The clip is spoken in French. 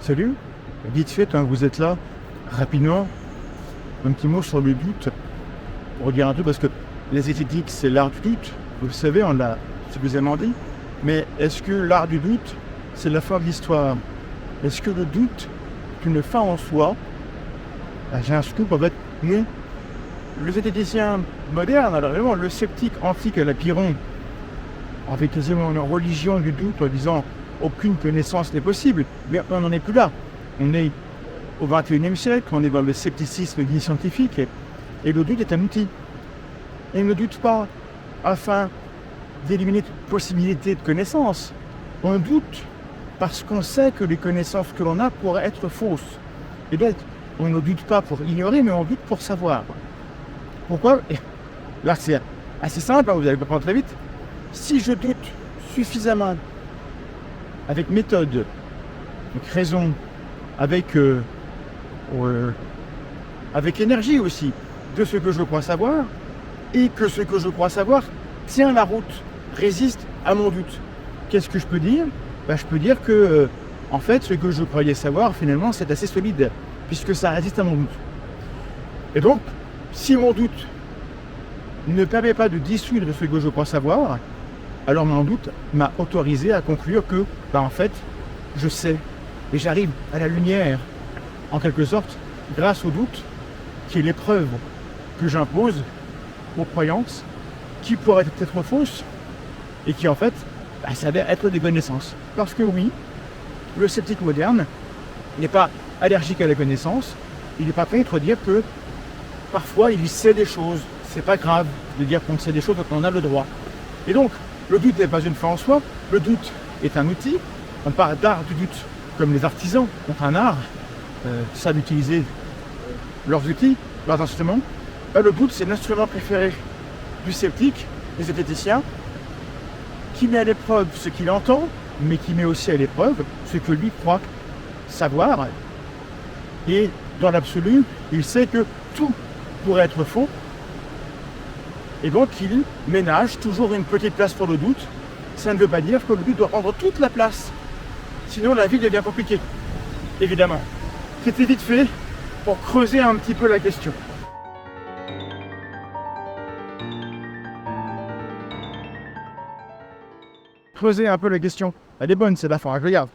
Salut, vite fait, hein, vous êtes là, rapidement, un petit mot sur le doute, pour dire un peu, parce que les esthétiques, c'est l'art du doute, vous le savez, on l'a suffisamment dit, mais est-ce que l'art du doute, c'est la fin de l'histoire? Est-ce que le doute est une fin en soi? J'ai un scoop, en fait, non. Le zététicien moderne, alors vraiment, le sceptique antique à la Pyrrhon, avec quasiment une religion du doute en disant aucune connaissance n'est possible, mais on n'en est plus là. On est au XXIe siècle, on est dans le scepticisme dit scientifique, et le doute est un outil. Et ne doute pas afin d'éliminer toute possibilité de connaissance. On doute parce qu'on sait que les connaissances que l'on a pourraient être fausses. Et donc, on ne doute pas pour ignorer, mais on doute pour savoir. Pourquoi? Et là, c'est assez simple, hein, vous allez comprendre très vite. Si je doute suffisamment, avec méthode, avec raison, avec énergie aussi, de ce que je crois savoir, et que ce que je crois savoir tient la route, résiste à mon doute. Qu'est-ce que je peux dire? Je peux dire que, en fait, ce que je croyais savoir, finalement, c'est assez solide, puisque ça résiste à mon doute. Et donc, si mon doute ne permet pas de dissoudre ce que je crois savoir, alors mon doute m'a autorisé à conclure que, en fait, je sais, et j'arrive à la lumière, en quelque sorte, grâce au doute, qui est l'épreuve que j'impose aux croyances, qui pourraient être fausses, et qui en fait s'avèrent être des connaissances. Parce que oui, le sceptique moderne n'est pas allergique à la connaissance, il n'est pas prêt à dire que parfois il sait des choses, c'est pas grave de dire qu'on sait des choses quand on a le droit. Et donc, le doute n'est pas une fin en soi, le doute est un outil. On parle d'art du doute comme les artisans ont un art, savent utiliser leurs outils, leurs instruments. Le doute, c'est l'instrument préféré du sceptique, des zététiciens, qui met à l'épreuve ce qu'il entend, mais qui met aussi à l'épreuve ce que lui croit savoir. Et dans l'absolu, il sait que tout pourrait être faux. Et donc, il ménage toujours une petite place pour le doute. Ça ne veut pas dire que le doute doit prendre toute la place. Sinon, la vie devient compliquée, évidemment. C'était vite fait pour creuser un petit peu la question. Creuser un peu la question. Elle est bonne, c'est la fin, je regarde.